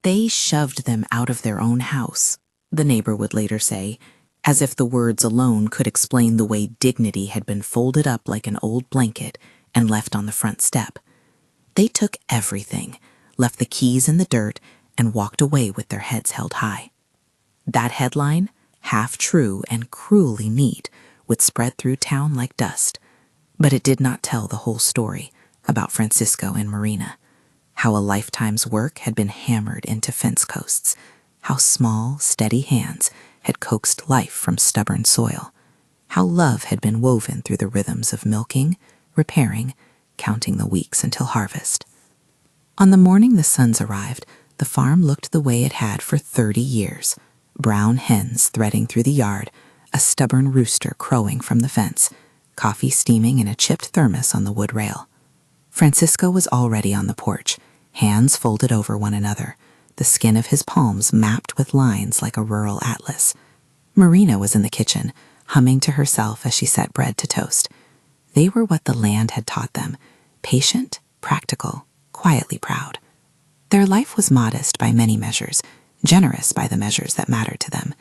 They shoved them out of their own house, the neighbor would later say, as if the words alone could explain the way dignity had been folded up like an old blanket and left on the front step. They took everything, left the keys in the dirt, and walked away with their heads held high. That headline, half true and cruelly neat, would spread through town like dust. But it did not tell the whole story about Francisco and Marina, how a lifetime's work had been hammered into fence posts, how small, steady hands had coaxed life from stubborn soil, how love had been woven through the rhythms of milking, repairing, counting the weeks until harvest. On the morning the sons arrived, the farm looked the way it had for 30 years. Brown hens threading through the yard, a stubborn rooster crowing from the fence, coffee steaming in a chipped thermos on the wood rail. Francisco was already on the porch, hands folded over one another, the skin of his palms mapped with lines like a rural atlas. Marina was in the kitchen, humming to herself as she set bread to toast. They were what the land had taught them, patient, practical, quietly proud. Their life was modest by many measures, generous by the measures that mattered to them.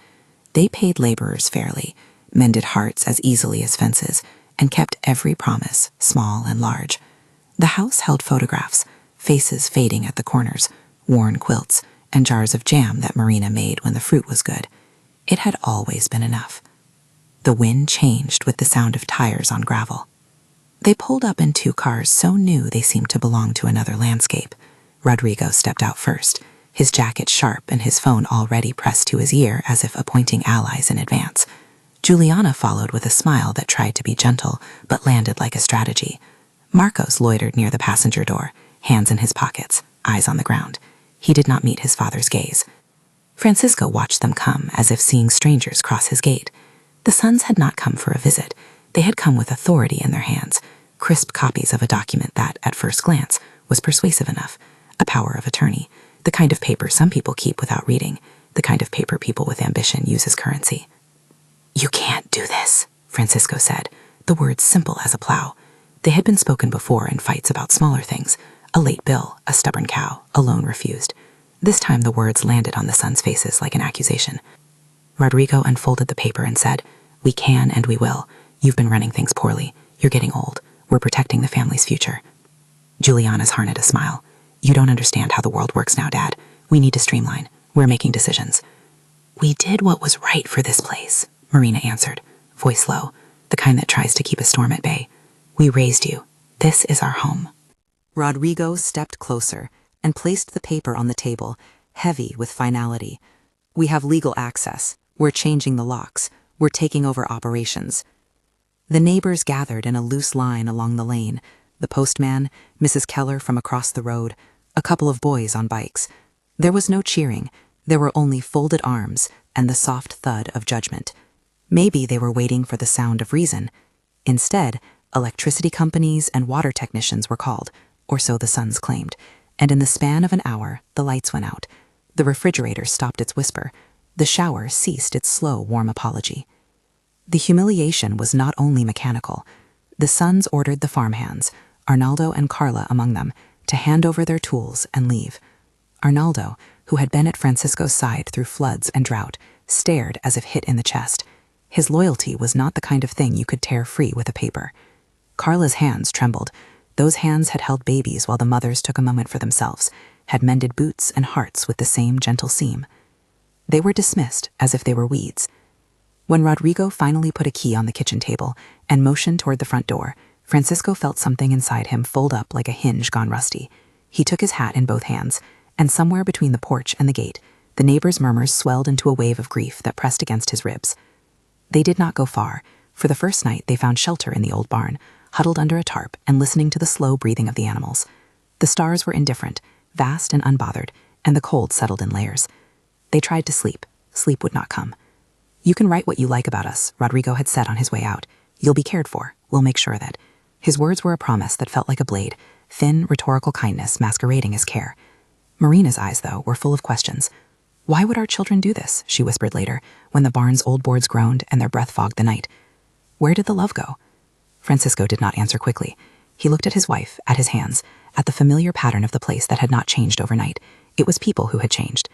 They paid laborers fairly, mended hearts as easily as fences, and kept every promise, small and large. The house held photographs, faces fading at the corners, worn quilts, and jars of jam that Marina made when the fruit was good. It had always been enough. The wind changed with the sound of tires on gravel. They pulled up in 2 cars so new they seemed to belong to another landscape. Rodrigo stepped out first, his jacket sharp and his phone already pressed to his ear as if appointing allies in advance. Juliana followed with a smile that tried to be gentle but landed like a strategy. Marcos loitered near the passenger door, hands in his pockets, eyes on the ground. He did not meet his father's gaze. Francisco watched them come as if seeing strangers cross his gate. The sons had not come for a visit. They had come with authority in their hands, crisp copies of a document that, at first glance, was persuasive enough, a power of attorney, the kind of paper some people keep without reading, the kind of paper people with ambition use as currency. "You can't do this," Francisco said, the words simple as a plow. They had been spoken before in fights about smaller things, a late bill, a stubborn cow, a loan refused. This time the words landed on the sons' faces like an accusation. Rodrigo unfolded the paper and said, "We can and we will. You've been running things poorly. You're getting old. We're protecting the family's future." Juliana's harnessed a smile. "You don't understand how the world works now, Dad. We need to streamline. We're making decisions." "We did what was right for this place," Marina answered, voice low, the kind that tries to keep a storm at bay. "We raised you. This is our home." Rodrigo stepped closer and placed the paper on the table, heavy with finality. "We have legal access. We're changing the locks. We're taking over operations." The neighbors gathered in a loose line along the lane, the postman, Mrs. Keller from across the road, a couple of boys on bikes. There was no cheering. There were only folded arms and the soft thud of judgment. Maybe they were waiting for the sound of reason. Instead, electricity companies and water technicians were called, or so the sons claimed, and in the span of an hour, the lights went out. The refrigerator stopped its whisper. The shower ceased its slow, warm apology. The humiliation was not only mechanical. The sons ordered the farmhands, Arnaldo and Carla among them, to hand over their tools and leave. Arnaldo, who had been at Francisco's side through floods and drought, stared as if hit in the chest. His loyalty was not the kind of thing you could tear free with a paper. Carla's hands trembled. Those hands had held babies while the mothers took a moment for themselves, had mended boots and hearts with the same gentle seam. They were dismissed as if they were weeds. When Rodrigo finally put a key on the kitchen table and motioned toward the front door, Francisco felt something inside him fold up like a hinge gone rusty. He took his hat in both hands, and somewhere between the porch and the gate, the neighbors' murmurs swelled into a wave of grief that pressed against his ribs. They did not go far. For the first night, they found shelter in the old barn, huddled under a tarp and listening to the slow breathing of the animals. The stars were indifferent, vast and unbothered, and the cold settled in layers. They tried to sleep. Sleep would not come. "You can write what you like about us," Rodrigo had said on his way out. "You'll be cared for. We'll make sure that." His words were a promise that felt like a blade, thin, rhetorical kindness masquerading as care. Marina's eyes, though, were full of questions. "Why would our children do this?" she whispered later, when the barn's old boards groaned and their breath fogged the night. "Where did the love go?" Francisco did not answer quickly. He looked at his wife, at his hands, at the familiar pattern of the place that had not changed overnight. It was people who had changed.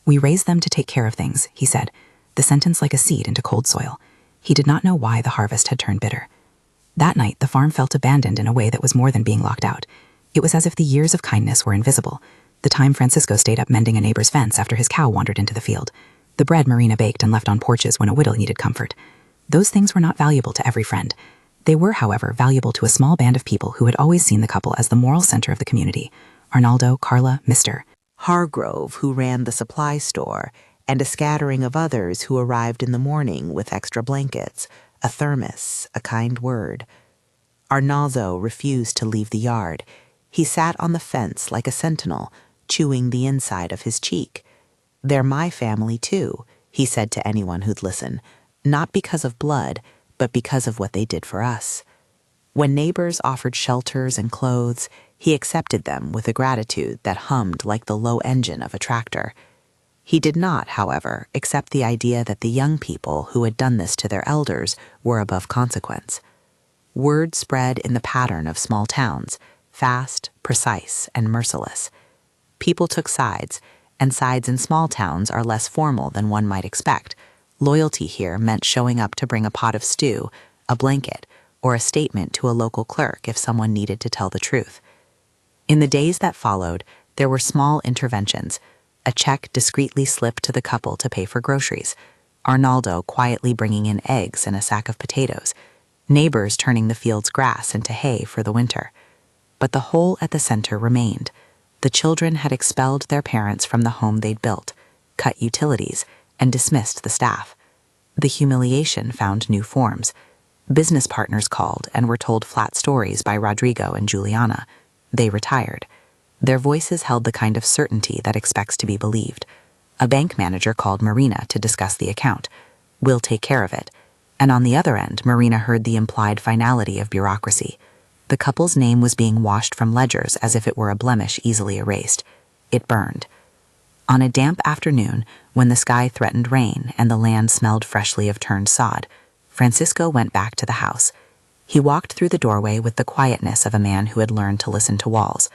"We raised them to take care of things," he said, the sentence like a seed into cold soil. He did not know why the harvest had turned bitter. That night, the farm felt abandoned in a way that was more than being locked out. It was as if the years of kindness were invisible. The time Francisco stayed up mending a neighbor's fence after his cow wandered into the field. The bread Marina baked and left on porches when a widow needed comfort. Those things were not valuable to every friend. They were, however, valuable to a small band of people who had always seen the couple as the moral center of the community. Arnaldo, Carla, Mr. Hargrove, who ran the supply store, and a scattering of others who arrived in the morning with extra blankets, a thermos, a kind word. Arnaldo refused to leave the yard. He sat on the fence like a sentinel, chewing the inside of his cheek. "They're my family, too," he said to anyone who'd listen, not because of blood, but because of what they did for us. When neighbors offered shelters and clothes, he accepted them with a gratitude that hummed like the low engine of a tractor. He did not, however, accept the idea that the young people who had done this to their elders were above consequence. Word spread in the pattern of small towns, fast, precise, and merciless. People took sides, and sides in small towns are less formal than one might expect. Loyalty here meant showing up to bring a pot of stew, a blanket, or a statement to a local clerk if someone needed to tell the truth. In the days that followed, there were small interventions. A check discreetly slipped to the couple to pay for groceries, Arnaldo quietly bringing in eggs and a sack of potatoes, neighbors turning the field's grass into hay for the winter. But the hole at the center remained. The children had expelled their parents from the home they'd built, cut utilities, and dismissed the staff. The humiliation found new forms. Business partners called and were told flat stories by Rodrigo and Juliana. They retired. Their voices held the kind of certainty that expects to be believed. A bank manager called Marina to discuss the account. "We'll take care of it." And on the other end, Marina heard the implied finality of bureaucracy. The couple's name was being washed from ledgers as if it were a blemish easily erased. It burned. On a damp afternoon, when the sky threatened rain and the land smelled freshly of turned sod, Francisco went back to the house. He walked through the doorway with the quietness of a man who had learned to listen to walls.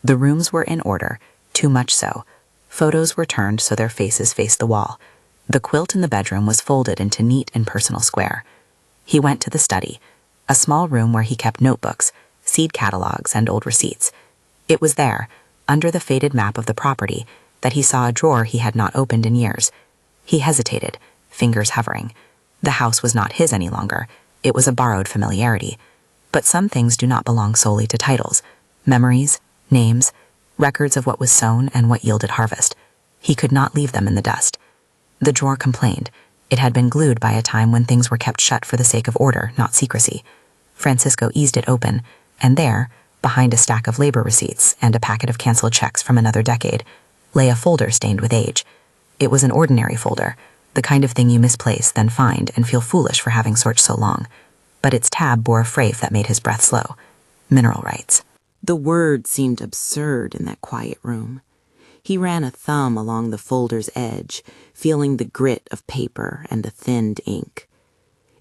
The rooms were in order, too much so. Photos were turned so their faces faced the wall. The quilt in the bedroom was folded into neat and personal square. He went to the study, a small room where he kept notebooks, seed catalogs, and old receipts. It was there, under the faded map of the property, that he saw a drawer he had not opened in years. He hesitated, fingers hovering. The house was not his any longer. It was a borrowed familiarity. But some things do not belong solely to titles. Memories, names, records of what was sown and what yielded harvest. He could not leave them in the dust. The drawer complained. It had been glued by a time when things were kept shut for the sake of order, not secrecy. Francisco eased it open, and there, behind a stack of labor receipts and a packet of canceled checks from another decade, lay a folder stained with age. It was an ordinary folder, the kind of thing you misplace, then find, and feel foolish for having searched so long. But its tab bore a phrase that made his breath slow. Mineral rights. The word seemed absurd in that quiet room. He ran a thumb along the folder's edge, feeling the grit of paper and the thinned ink.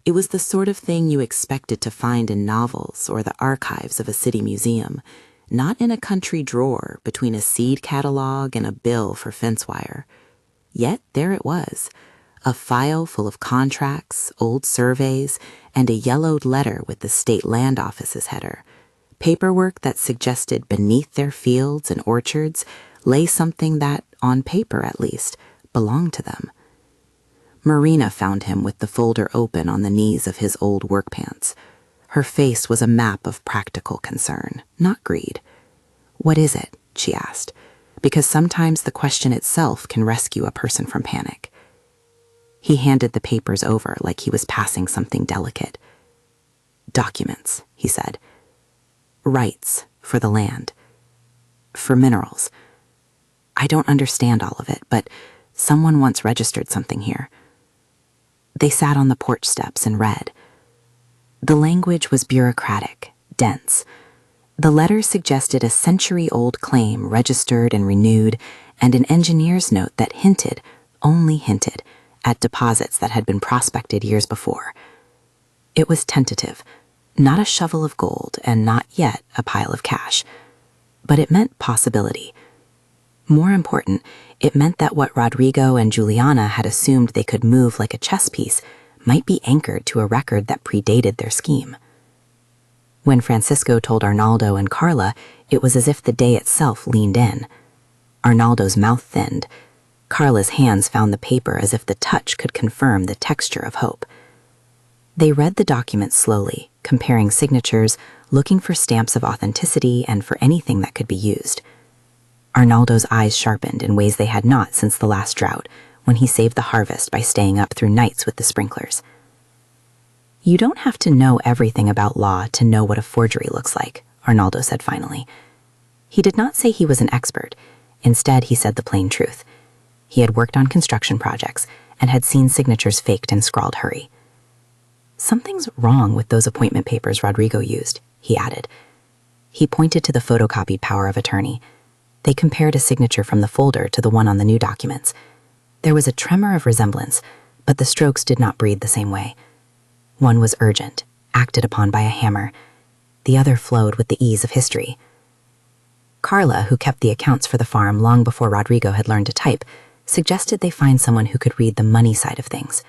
It was the sort of thing you expected to find in novels or the archives of a city museum, not in a country drawer between a seed catalog and a bill for fence wire. Yet there it was, a file full of contracts, old surveys, and a yellowed letter with the state land office's header. Paperwork that suggested beneath their fields and orchards lay something that, on paper at least, belonged to them. Marina found him with the folder open on the knees of his old work pants. Her face was a map of practical concern, not greed. "What is it?" she asked, because sometimes the question itself can rescue a person from panic. He handed the papers over like he was passing something delicate. "Documents," he said. "Rights for the land. For minerals. I don't understand all of it, but someone once registered something here." They sat on the porch steps and read. The language was bureaucratic, dense. The letter suggested a century-old claim registered and renewed, and an engineer's note that hinted, only hinted, at deposits that had been prospected years before. It was tentative, not a shovel of gold and not yet a pile of cash, but it meant possibility. More important, it meant that what Rodrigo and Juliana had assumed they could move like a chess piece might be anchored to a record that predated their scheme. When Francisco told Arnaldo and Carla, it was as if the day itself leaned in. Arnaldo's mouth thinned. Carla's hands found the paper as if the touch could confirm the texture of hope. They read the document slowly, comparing signatures, looking for stamps of authenticity and for anything that could be used. Arnaldo's eyes sharpened in ways they had not since the last drought, when he saved the harvest by staying up through nights with the sprinklers. You don't have to know everything about law to know what a forgery looks like, Arnaldo said finally. He did not say he was an expert. Instead, he said the plain truth. He had worked on construction projects and had seen signatures faked in scrawled hurry. Something's wrong with those appointment papers Rodrigo used, he added. He pointed to the photocopied power of attorney. They compared a signature from the folder to the one on the new documents. There was a tremor of resemblance, but the strokes did not breathe the same way. One was urgent, acted upon by a hammer. The other flowed with the ease of history. Carla, who kept the accounts for the farm long before Rodrigo had learned to type, suggested they find someone who could read the money side of things.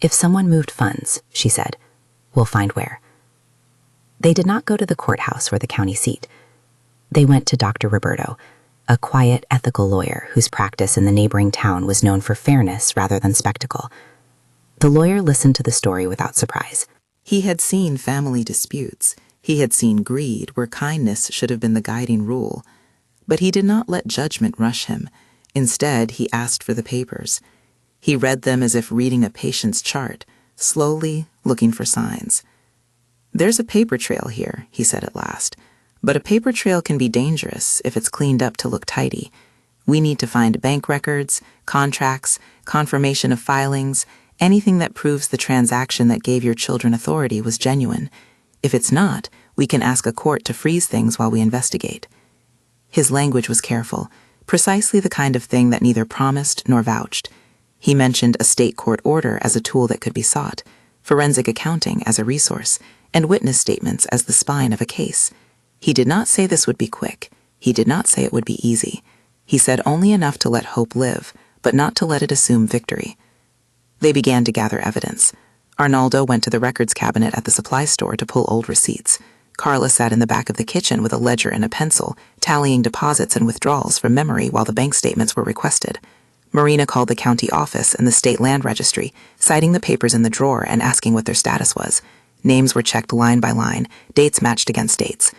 If someone moved funds, she said, we'll find where. They did not go to the courthouse or the county seat. They went to Dr. Roberto, a quiet, ethical lawyer whose practice in the neighboring town was known for fairness rather than spectacle. The lawyer listened to the story without surprise. He had seen family disputes. He had seen greed where kindness should have been the guiding rule. But he did not let judgment rush him. Instead, he asked for the papers. He read them as if reading a patient's chart, slowly looking for signs. There's a paper trail here, he said at last. But a paper trail can be dangerous if it's cleaned up to look tidy. We need to find bank records, contracts, confirmation of filings, anything that proves the transaction that gave your children authority was genuine. If it's not, we can ask a court to freeze things while we investigate. His language was careful, precisely the kind of thing that neither promised nor vouched. He mentioned a state court order as a tool that could be sought, forensic accounting as a resource, and witness statements as the spine of a case. He did not say this would be quick. He did not say it would be easy. He said only enough to let hope live, but not to let it assume victory. They began to gather evidence. Arnaldo went to the records cabinet at the supply store to pull old receipts. Carla sat in the back of the kitchen with a ledger and a pencil, tallying deposits and withdrawals from memory while the bank statements were requested. Marina called the county office and the state land registry, citing the papers in the drawer and asking what their status was. Names were checked line by line, dates matched against dates.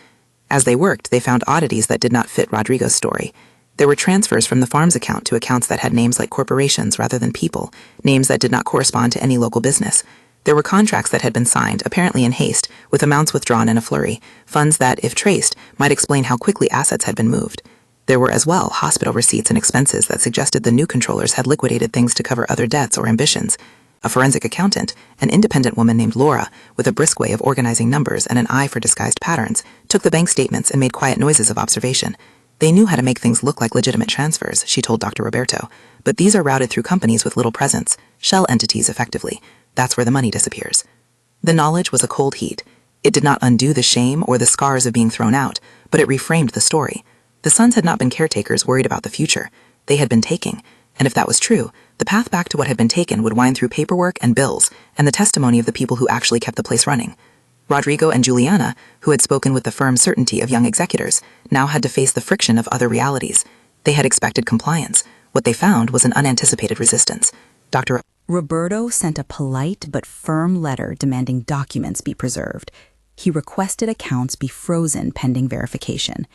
As they worked, they found oddities that did not fit Rodrigo's story. There were transfers from the farm's account to accounts that had names like corporations rather than people, names that did not correspond to any local business. There were contracts that had been signed, apparently in haste, with amounts withdrawn in a flurry, funds that, if traced, might explain how quickly assets had been moved. There were as well hospital receipts and expenses that suggested the new controllers had liquidated things to cover other debts or ambitions. A forensic accountant, an independent woman named Laura, with a brisk way of organizing numbers and an eye for disguised patterns, took the bank statements and made quiet noises of observation. They knew how to make things look like legitimate transfers, she told Dr. Roberto, but these are routed through companies with little presence, shell entities effectively. That's where the money disappears. The knowledge was a cold heat. It did not undo the shame or the scars of being thrown out, but it reframed the story. The sons had not been caretakers worried about the future. They had been taking, and if that was true, the path back to what had been taken would wind through paperwork and bills and the testimony of the people who actually kept the place running. Rodrigo and Juliana, who had spoken with the firm certainty of young executors, now had to face the friction of other realities. They had expected compliance. What they found was an unanticipated resistance. Dr. Roberto sent a polite but firm letter demanding documents be preserved. He requested accounts be frozen pending verification.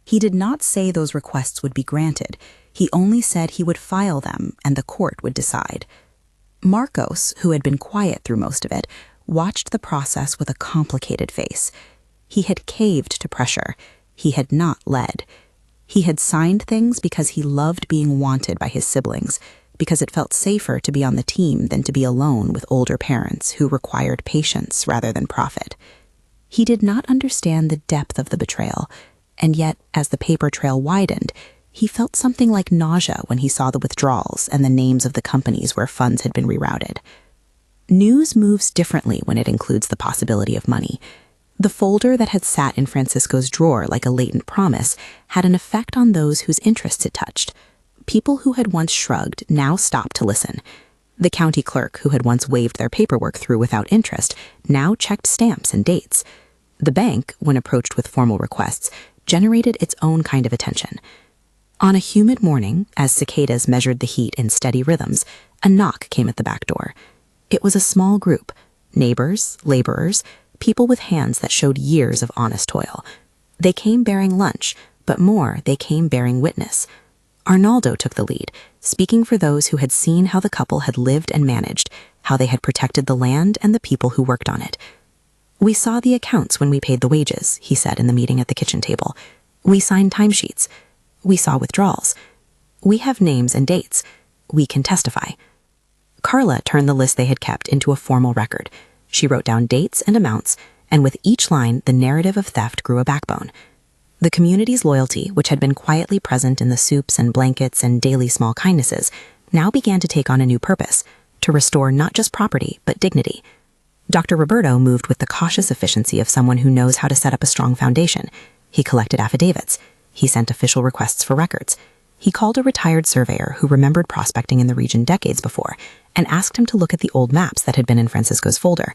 He did not say those requests would be granted. He only said he would file them and the court would decide. Marcos, who had been quiet through most of it, watched the process with a complicated face. He had caved to pressure. He had not led. He had signed things because he loved being wanted by his siblings, because it felt safer to be on the team than to be alone with older parents who required patience rather than profit. He did not understand the depth of the betrayal, and yet, as the paper trail widened, he felt something like nausea when he saw the withdrawals and the names of the companies where funds had been rerouted. News moves differently when it includes the possibility of money. The folder that had sat in Francisco's drawer like a latent promise had an effect on those whose interests it touched. People who had once shrugged now stopped to listen. The county clerk, who had once waved their paperwork through without interest, now checked stamps and dates. The bank, when approached with formal requests, generated its own kind of attention. On a humid morning, as cicadas measured the heat in steady rhythms, a knock came at the back door. It was a small group: neighbors, laborers, people with hands that showed years of honest toil. They came bearing lunch, but more, they came bearing witness. Arnaldo took the lead, speaking for those who had seen how the couple had lived and managed, how they had protected the land and the people who worked on it. "We saw the accounts when we paid the wages," he said in the meeting at the kitchen table. "We signed timesheets. We saw withdrawals. We have names and dates. We can testify." Carla turned the list they had kept into a formal record. She wrote down dates and amounts, and with each line, the narrative of theft grew a backbone. The community's loyalty, which had been quietly present in the soups and blankets and daily small kindnesses, now began to take on a new purpose: to restore not just property, but dignity. Dr. Roberto moved with the cautious efficiency of someone who knows how to set up a strong foundation. He collected affidavits. He sent official requests for records. He called a retired surveyor who remembered prospecting in the region decades before and asked him to look at the old maps that had been in Francisco's folder.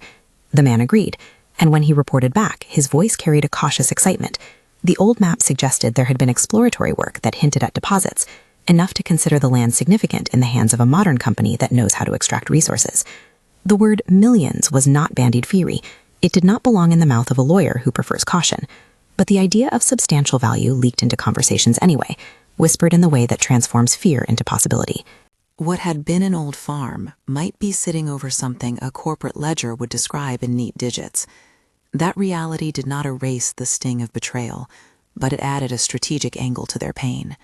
The man agreed, and when he reported back, his voice carried a cautious excitement. The old map suggested there had been exploratory work that hinted at deposits, enough to consider the land significant in the hands of a modern company that knows how to extract resources. The word millions was not bandied fury. It did not belong in the mouth of a lawyer who prefers caution. But the idea of substantial value leaked into conversations anyway, whispered in the way that transforms fear into possibility. What had been an old farm might be sitting over something a corporate ledger would describe in neat digits. That reality did not erase the sting of betrayal, but it added a strategic angle to their pain.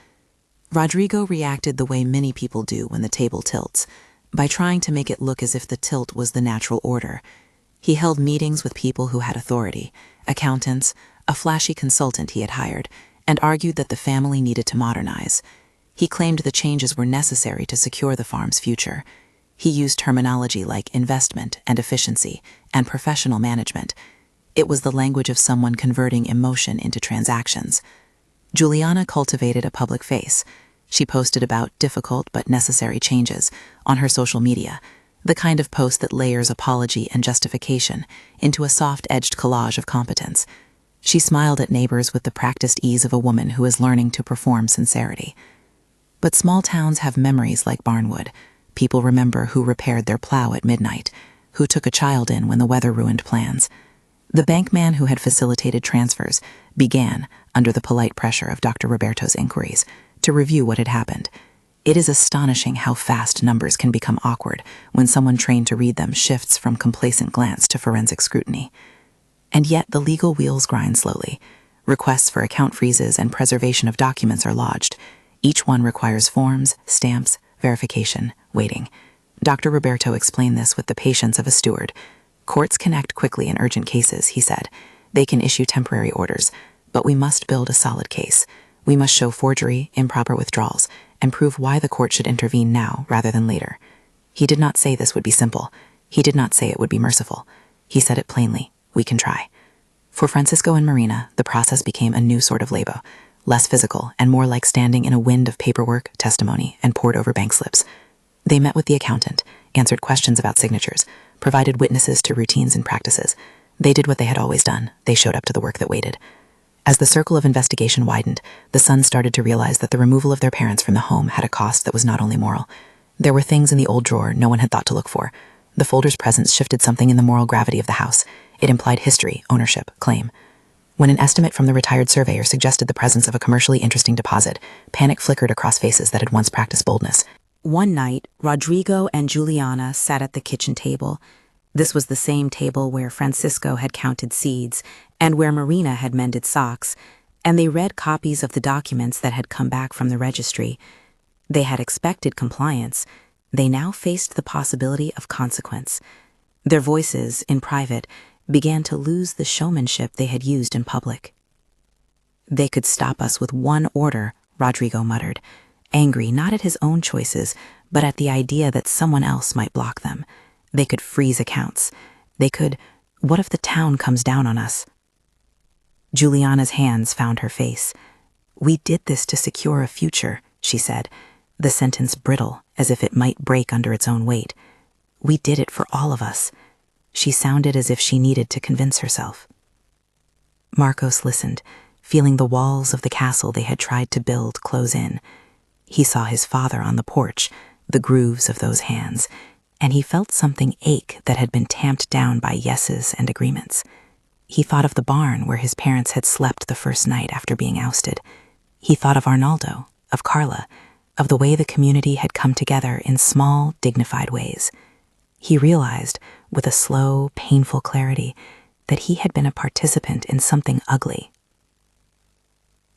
Rodrigo reacted the way many people do when the table tilts, by trying to make it look as if the tilt was the natural order. He held meetings with people who had authority, accountants, a flashy consultant he had hired, and argued that the family needed to modernize. He claimed the changes were necessary to secure the farm's future. He used terminology like investment and efficiency and professional management. It was the language of someone converting emotion into transactions. Juliana cultivated a public face. She posted about difficult but necessary changes on her social media, the kind of post that layers apology and justification into a soft-edged collage of competence. She smiled at neighbors with the practiced ease of a woman who is learning to perform sincerity. But small towns have memories like Barnwood. People remember who repaired their plow at midnight, who took a child in when the weather ruined plans. The bankman who had facilitated transfers began, under the polite pressure of Dr. Roberto's inquiries, to review what had happened. It is astonishing how fast numbers can become awkward when someone trained to read them shifts from complacent glance to forensic scrutiny. And yet the legal wheels grind slowly. Requests for account freezes and preservation of documents are lodged. Each one requires forms, stamps, verification, waiting. Dr. Roberto explained this with the patience of a steward. Courts can act quickly in urgent cases, he said. They can issue temporary orders, but we must build a solid case. We must show forgery, improper withdrawals, and prove why the court should intervene now rather than later. He did not say this would be simple. He did not say it would be merciful. He said it plainly: we can try. For Francisco and Marina, the process became a new sort of labor, less physical and more like standing in a wind of paperwork, testimony, and poured-over bank slips. They met with the accountant, answered questions about signatures, provided witnesses to routines and practices. They did what they had always done. They showed up to the work that waited. As the circle of investigation widened, the sons started to realize that the removal of their parents from the home had a cost that was not only moral. There were things in the old drawer no one had thought to look for. The folder's presence shifted something in the moral gravity of the house. It implied history, ownership, claim. When an estimate from the retired surveyor suggested the presence of a commercially interesting deposit, panic flickered across faces that had once practiced boldness. One night, Rodrigo and Juliana sat at the kitchen table. This was the same table where Francisco had counted seeds and where Marina had mended socks, and they read copies of the documents that had come back from the registry. They had expected compliance. They now faced the possibility of consequence. Their voices, in private, began to lose the showmanship they had used in public. "They could stop us with one order," Rodrigo muttered, angry not at his own choices, but at the idea that someone else might block them. They could freeze accounts. They could, what if the town comes down on us? Juliana's hands found her face. "We did this to secure a future," she said, the sentence brittle, as if it might break under its own weight. "We did it for all of us." She sounded as if she needed to convince herself. Marcos listened, feeling the walls of the castle they had tried to build close in. He saw his father on the porch, the grooves of those hands, and he felt something ache that had been tamped down by yeses and agreements. He thought of the barn where his parents had slept the first night after being ousted. He thought of Arnaldo, of Carla, of the way the community had come together in small, dignified ways. He realized, with a slow, painful clarity, that he had been a participant in something ugly.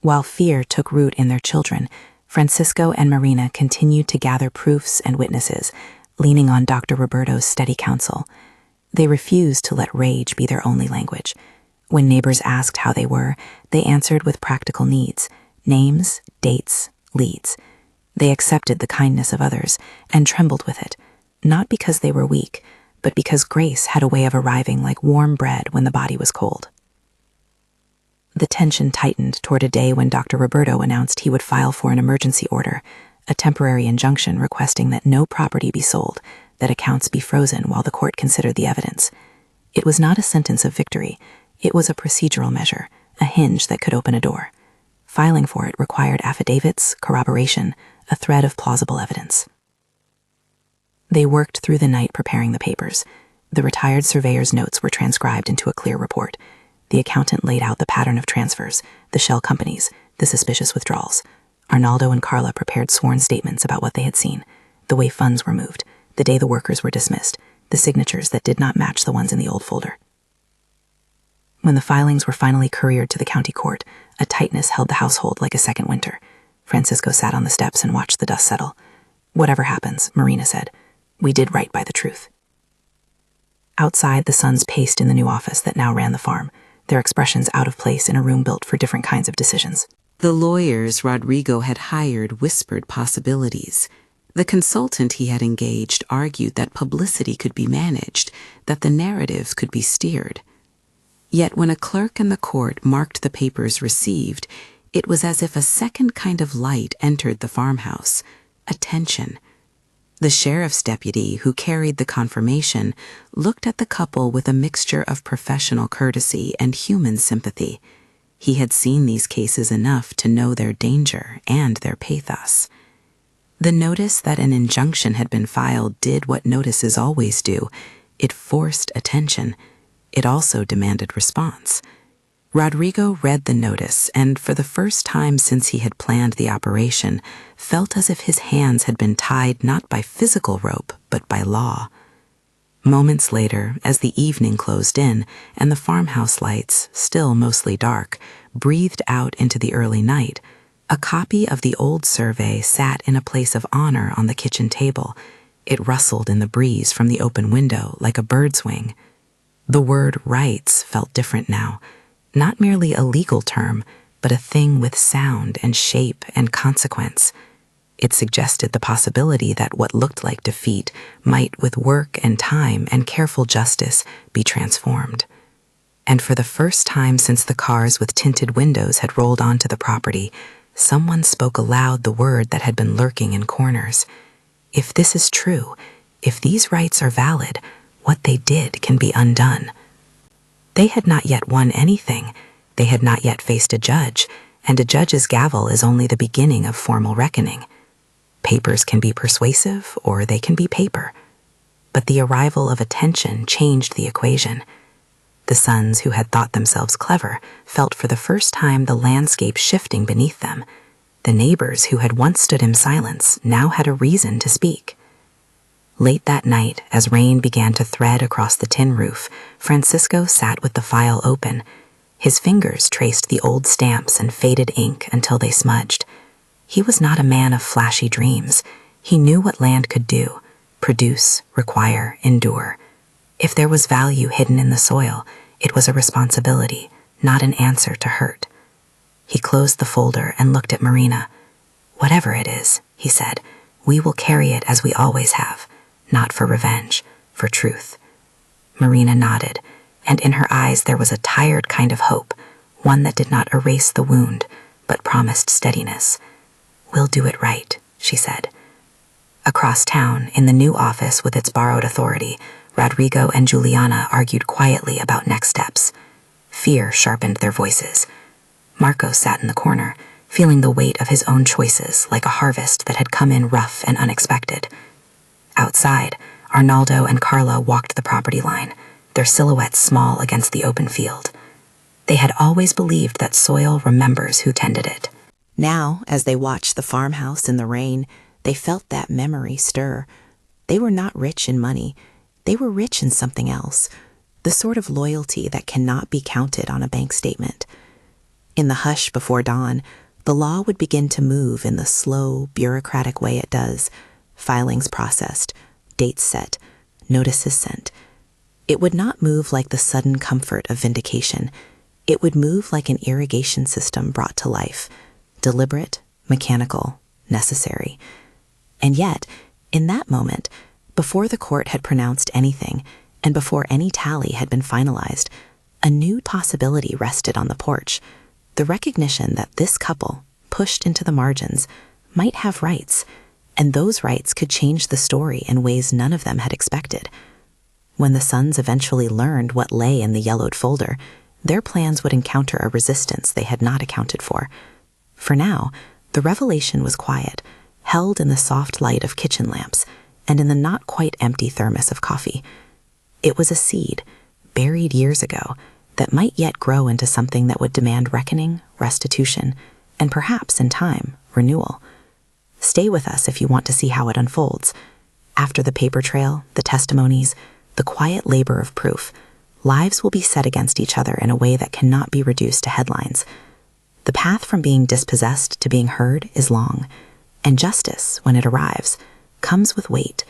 While fear took root in their children, Francisco and Marina continued to gather proofs and witnesses, leaning on Dr. Roberto's steady counsel. They refused to let rage be their only language. When neighbors asked how they were, they answered with practical needs: names, dates, leads. They accepted the kindness of others and trembled with it, not because they were weak, but because grace had a way of arriving like warm bread when the body was cold. The tension tightened toward a day when Dr. Roberto announced he would file for an emergency order, a temporary injunction requesting that no property be sold, that accounts be frozen while the court considered the evidence. It was not a sentence of victory. It was a procedural measure, a hinge that could open a door. Filing for it required affidavits, corroboration, a thread of plausible evidence. They worked through the night preparing the papers. The retired surveyor's notes were transcribed into a clear report. The accountant laid out the pattern of transfers, the shell companies, the suspicious withdrawals. Arnaldo and Carla prepared sworn statements about what they had seen, the way funds were moved, the day the workers were dismissed, the signatures that did not match the ones in the old folder. When the filings were finally couriered to the county court, a tightness held the household like a second winter. Francisco sat on the steps and watched the dust settle. "Whatever happens," Marina said, "we did right by the truth." Outside, the sons paced in the new office that now ran the farm, their expressions out of place in a room built for different kinds of decisions. The lawyers Rodrigo had hired whispered possibilities. The consultant he had engaged argued that publicity could be managed, that the narrative could be steered. Yet when a clerk in the court marked the papers received, it was as if a second kind of light entered the farmhouse: attention. The sheriff's deputy, who carried the confirmation, looked at the couple with a mixture of professional courtesy and human sympathy. He had seen these cases enough to know their danger and their pathos. The notice that an injunction had been filed did what notices always do. It forced attention. It also demanded response. Rodrigo read the notice and, for the first time since he had planned the operation, felt as if his hands had been tied not by physical rope, but by law. Moments later, as the evening closed in and the farmhouse lights, still mostly dark, breathed out into the early night, a copy of the old survey sat in a place of honor on the kitchen table. It rustled in the breeze from the open window like a bird's wing. The word rights felt different now. Not merely a legal term, but a thing with sound and shape and consequence. It suggested the possibility that what looked like defeat might, with work and time and careful justice, be transformed. And for the first time since the cars with tinted windows had rolled onto the property, someone spoke aloud the word that had been lurking in corners. If this is true, if these rights are valid, what they did can be undone. They had not yet won anything. They had not yet faced a judge, and a judge's gavel is only the beginning of formal reckoning. Papers can be persuasive, or they can be paper. But the arrival of attention changed the equation. The sons who had thought themselves clever felt for the first time the landscape shifting beneath them. The neighbors who had once stood in silence now had a reason to speak. Late that night, as rain began to thread across the tin roof, Francisco sat with the file open. His fingers traced the old stamps and faded ink until they smudged. He was not a man of flashy dreams. He knew what land could do: produce, require, endure. If there was value hidden in the soil, it was a responsibility, not an answer to hurt. He closed the folder and looked at Marina. "Whatever it is," he said, "we will carry it as we always have. Not for revenge, for truth." Marina nodded, and in her eyes there was a tired kind of hope. one that did not erase the wound, but promised steadiness. "We'll do it right," she said. Across town, in the new office with its borrowed authority, Rodrigo and Juliana argued quietly about next steps. Fear sharpened their voices. Marco sat in the corner, feeling the weight of his own choices like a harvest that had come in rough and unexpected. Outside, Arnaldo and Carla walked the property line, their silhouettes small against the open field. They had always believed that soil remembers who tended it. Now, as they watched the farmhouse in the rain, they felt that memory stir. They were not rich in money. They were rich in something else, the sort of loyalty that cannot be counted on a bank statement. In the hush before dawn, the law would begin to move in the slow, bureaucratic way it does, filings processed, dates set, notices sent. It would not move like the sudden comfort of vindication. It would move like an irrigation system brought to life, deliberate, mechanical, necessary. And yet, in that moment, before the court had pronounced anything, and before any tally had been finalized, a new possibility rested on the porch. The recognition that this couple, pushed into the margins, might have rights, and those rights could change the story in ways none of them had expected. When the sons eventually learned what lay in the yellowed folder, their plans would encounter a resistance they had not accounted for. For now, the revelation was quiet, held in the soft light of kitchen lamps and in the not quite empty thermos of coffee. It was a seed, buried years ago, that might yet grow into something that would demand reckoning, restitution, and perhaps, in time, renewal. Stay with us if you want to see how it unfolds. After the paper trail, the testimonies, the quiet labor of proof, lives will be set against each other in a way that cannot be reduced to headlines. The path from being dispossessed to being heard is long, and justice, when it arrives, comes with weight.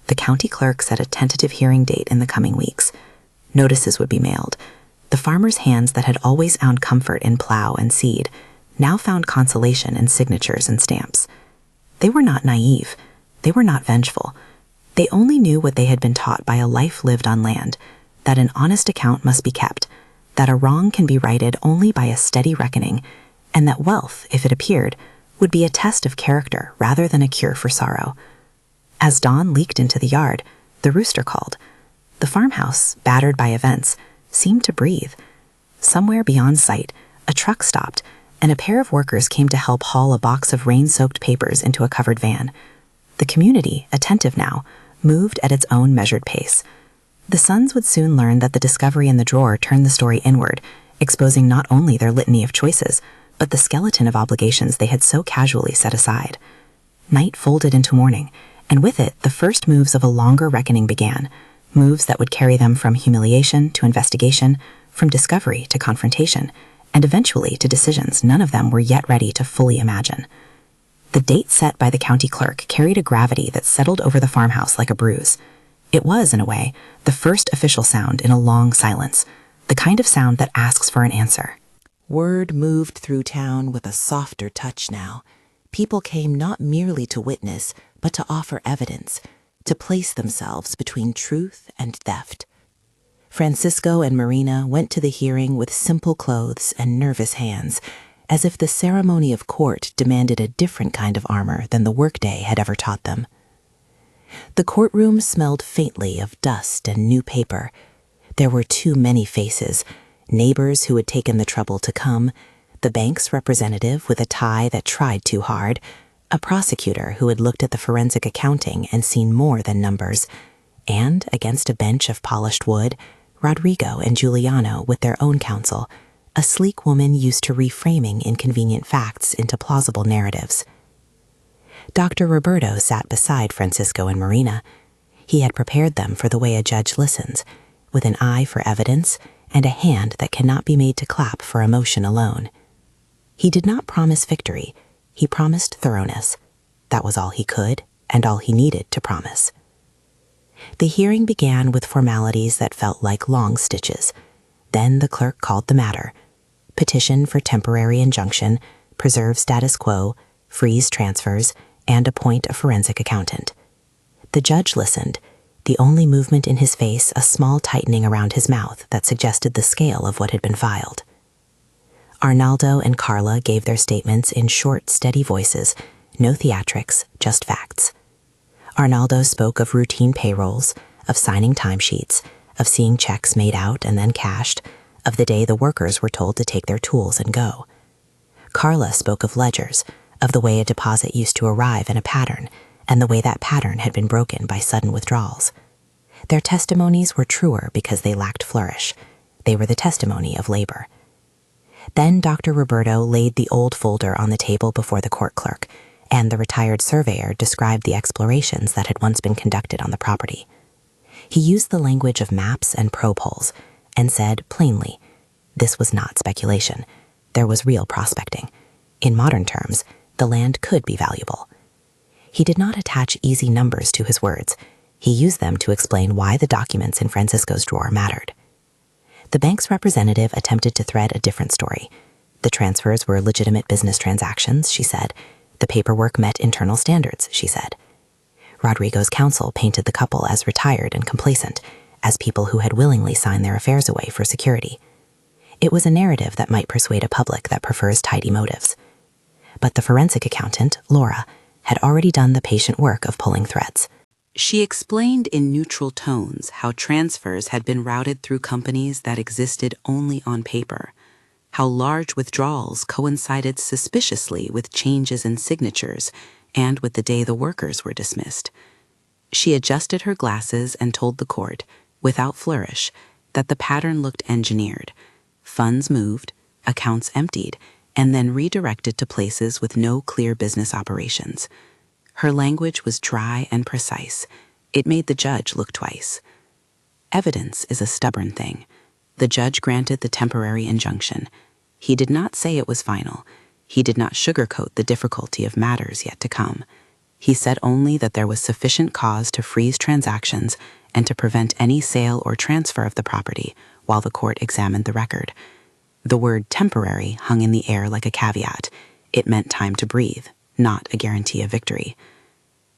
The county clerk set a tentative hearing date in the coming weeks. Notices would be mailed. The farmers' hands that had always found comfort in plow and seed now found consolation in signatures and stamps. They were not naive. They were not vengeful. They only knew what they had been taught by a life lived on land, that an honest account must be kept, that a wrong can be righted only by a steady reckoning, and that wealth, if it appeared, would be a test of character rather than a cure for sorrow. As dawn leaked into the yard, the rooster called. The farmhouse, battered by events, seemed to breathe. Somewhere beyond sight, a truck stopped, and a pair of workers came to help haul a box of rain-soaked papers into a covered van. The community, attentive now, moved at its own measured pace. The sons would soon learn that the discovery in the drawer turned the story inward, exposing not only their litany of choices, but the skeleton of obligations they had so casually set aside. Night folded into morning, and with it the first moves of a longer reckoning began, moves that would carry them from humiliation to investigation, from discovery to confrontation, and eventually to decisions none of them were yet ready to fully imagine. The date set by the county clerk carried a gravity that settled over the farmhouse like a bruise. It was, in a way, the first official sound in a long silence, the kind of sound that asks for an answer. Word moved through town with a softer touch now. People came not merely to witness, but to offer evidence, to place themselves between truth and theft. Francisco and Marina went to the hearing with simple clothes and nervous hands, as if the ceremony of court demanded a different kind of armor than the workday had ever taught them. The courtroom smelled faintly of dust and new paper. There were too many faces, neighbors who had taken the trouble to come, the bank's representative with a tie that tried too hard, a prosecutor who had looked at the forensic accounting and seen more than numbers, and, against a bench of polished wood, Rodrigo and Giuliano with their own counsel, a sleek woman used to reframing inconvenient facts into plausible narratives. Dr. Roberto sat beside Francisco and Marina. He had prepared them for the way a judge listens, with an eye for evidence and a hand that cannot be made to clap for emotion alone. He did not promise victory. He promised thoroughness. That was all he could and all he needed to promise. The hearing began with formalities that felt like long stitches. Then the clerk called the matter: petition for temporary injunction, preserve status quo, freeze transfers, and appoint a forensic accountant. The judge listened, the only movement in his face a small tightening around his mouth that suggested the scale of what had been filed. Arnaldo and Carla gave their statements in short, steady voices, no theatrics, just facts. Arnaldo spoke of routine payrolls, of signing timesheets, of seeing checks made out and then cashed, of the day the workers were told to take their tools and go. Carla spoke of ledgers, of the way a deposit used to arrive in a pattern, and the way that pattern had been broken by sudden withdrawals. Their testimonies were truer because they lacked flourish. They were the testimony of labor. Then Dr. Roberto laid the old folder on the table before the court clerk, and the retired surveyor described the explorations that had once been conducted on the property. He used the language of maps and probe holes, and said plainly, this was not speculation. There was real prospecting. In modern terms, the land could be valuable. He did not attach easy numbers to his words. He used them to explain why the documents in Francisco's drawer mattered. The bank's representative attempted to thread a different story. The transfers were legitimate business transactions, she said. The paperwork met internal standards, she said. Rodrigo's counsel painted the couple as retired and complacent, as people who had willingly signed their affairs away for security. It was a narrative that might persuade a public that prefers tidy motives. But the forensic accountant, Laura, had already done the patient work of pulling threads. She explained in neutral tones how transfers had been routed through companies that existed only on paper, how large withdrawals coincided suspiciously with changes in signatures and with the day the workers were dismissed. She adjusted her glasses and told the court, without flourish, that the pattern looked engineered. Funds moved, accounts emptied, and then redirected to places with no clear business operations. Her language was dry and precise. It made the judge look twice. Evidence is a stubborn thing. The judge granted the temporary injunction. He did not say it was final. He did not sugarcoat the difficulty of matters yet to come. He said only that there was sufficient cause to freeze transactions and to prevent any sale or transfer of the property while the court examined the record. The word temporary hung in the air like a caveat. It meant time to breathe, not a guarantee of victory.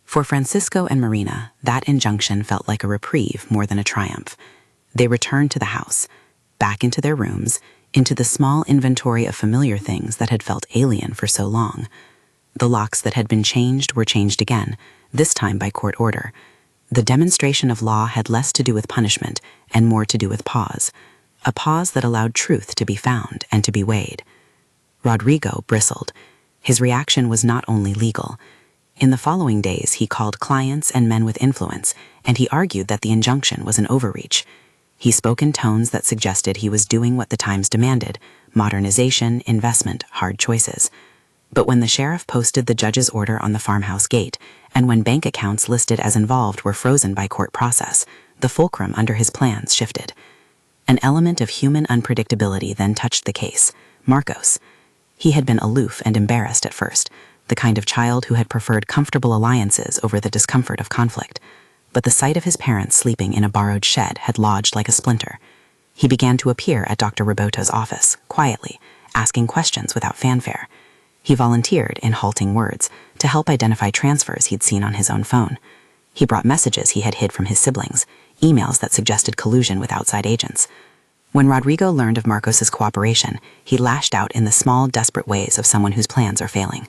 For Francisco and Marina, that injunction felt like a reprieve more than a triumph. They returned to the house, back into their rooms, into the small inventory of familiar things that had felt alien for so long. The locks that had been changed were changed again, this time by court order. The demonstration of law had less to do with punishment and more to do with pause, a pause that allowed truth to be found and to be weighed. Rodrigo bristled. His reaction was not only legal. In the following days, he called clients and men with influence, and he argued that the injunction was an overreach. He spoke in tones that suggested he was doing what the times demanded: modernization, investment, hard choices. But when the sheriff posted the judge's order on the farmhouse gate, and when bank accounts listed as involved were frozen by court process, the fulcrum under his plans shifted. An element of human unpredictability then touched the case: Marcos. He had been aloof and embarrassed at first, the kind of child who had preferred comfortable alliances over the discomfort of conflict. But the sight of his parents sleeping in a borrowed shed had lodged like a splinter. He began to appear at Dr. Roberto's office, quietly, asking questions without fanfare. He volunteered, in halting words, to help identify transfers he'd seen on his own phone. He brought messages he had hid from his siblings, emails that suggested collusion with outside agents. When Rodrigo learned of Marcos's cooperation, he lashed out in the small, desperate ways of someone whose plans are failing.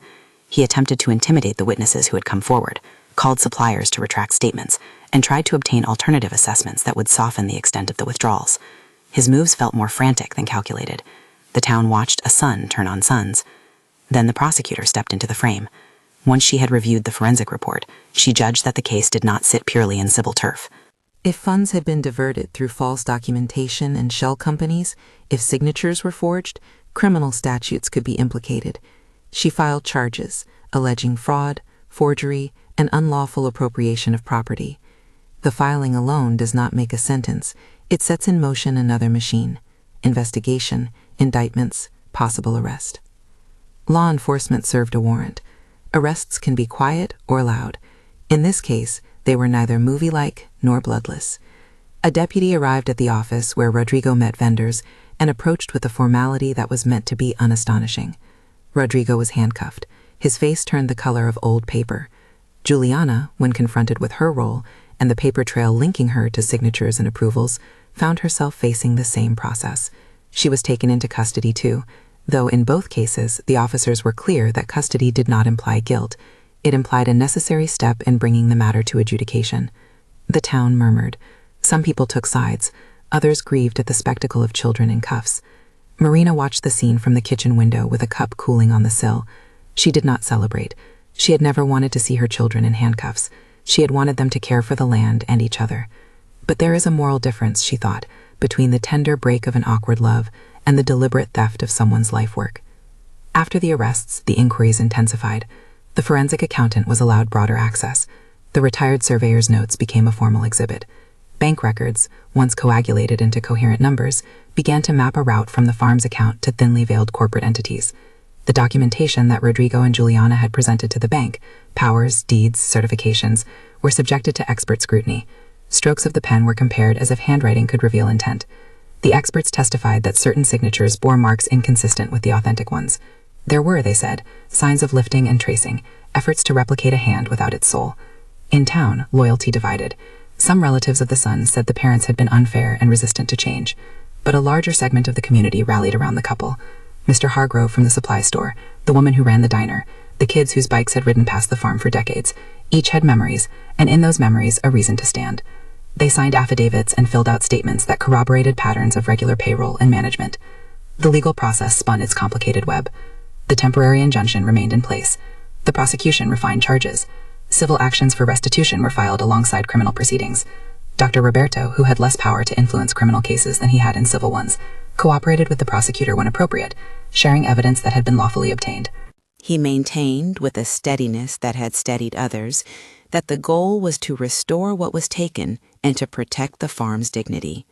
He attempted to intimidate the witnesses who had come forward, called suppliers to retract statements, and tried to obtain alternative assessments that would soften the extent of the withdrawals. His moves felt more frantic than calculated. The town watched a son turn on sons. Then the prosecutor stepped into the frame. Once she had reviewed the forensic report, she judged that the case did not sit purely in civil turf. If funds had been diverted through false documentation and shell companies, if signatures were forged, criminal statutes could be implicated. She filed charges, alleging fraud, forgery, and unlawful appropriation of property. The filing alone does not make a sentence. It sets in motion another machine: investigation, indictments, possible arrest. Law enforcement served a warrant. Arrests can be quiet or loud. In this case, they were neither movie-like nor bloodless. A deputy arrived at the office where Rodrigo met vendors and approached with a formality that was meant to be unastonishing. Rodrigo was handcuffed. His face turned the color of old paper. Juliana, when confronted with her role and the paper trail linking her to signatures and approvals, found herself facing the same process. She was taken into custody too, Though in both cases, the officers were clear that custody did not imply guilt. It implied a necessary step in bringing the matter to adjudication. The town murmured. Some people took sides. Others grieved at the spectacle of children in cuffs. Marina watched the scene from the kitchen window with a cup cooling on the sill. She did not celebrate. She had never wanted to see her children in handcuffs. She had wanted them to care for the land and each other. But there is a moral difference, she thought, between the tender break of an awkward love and the deliberate theft of someone's life work. After the arrests, the inquiries intensified. The forensic accountant was allowed broader access. The retired surveyor's notes became a formal exhibit. Bank records, once coagulated into coherent numbers, began to map a route from the farm's account to thinly veiled corporate entities. The documentation that Rodrigo and Juliana had presented to the bank, powers, deeds, certifications, were subjected to expert scrutiny. Strokes of the pen were compared as if handwriting could reveal intent. The experts testified that certain signatures bore marks inconsistent with the authentic ones. There were, they said, signs of lifting and tracing, efforts to replicate a hand without its soul. In town, loyalty divided. Some relatives of the sons said the parents had been unfair and resistant to change, but a larger segment of the community rallied around the couple. Mr. Hargrove from the supply store, the woman who ran the diner, the kids whose bikes had ridden past the farm for decades, each had memories, and in those memories a reason to stand. They signed affidavits and filled out statements that corroborated patterns of regular payroll and management. The legal process spun its complicated web. The temporary injunction remained in place. The prosecution refined charges. Civil actions for restitution were filed alongside criminal proceedings. Dr. Roberto, who had less power to influence criminal cases than he had in civil ones, cooperated with the prosecutor when appropriate, sharing evidence that had been lawfully obtained. He maintained, with a steadiness that had steadied others, that the goal was to restore what was taken and to protect the farm's dignity.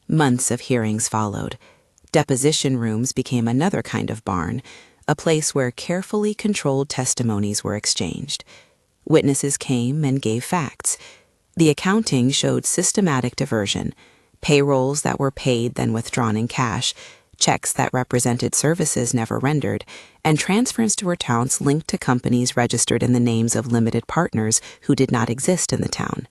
Months of hearings followed. Deposition rooms became another kind of barn, a place where carefully controlled testimonies were exchanged. Witnesses came and gave facts. The accounting showed systematic diversion, payrolls that were paid then withdrawn in cash, checks that represented services never rendered, and transfers to accounts linked to companies registered in the names of limited partners who did not exist in the town.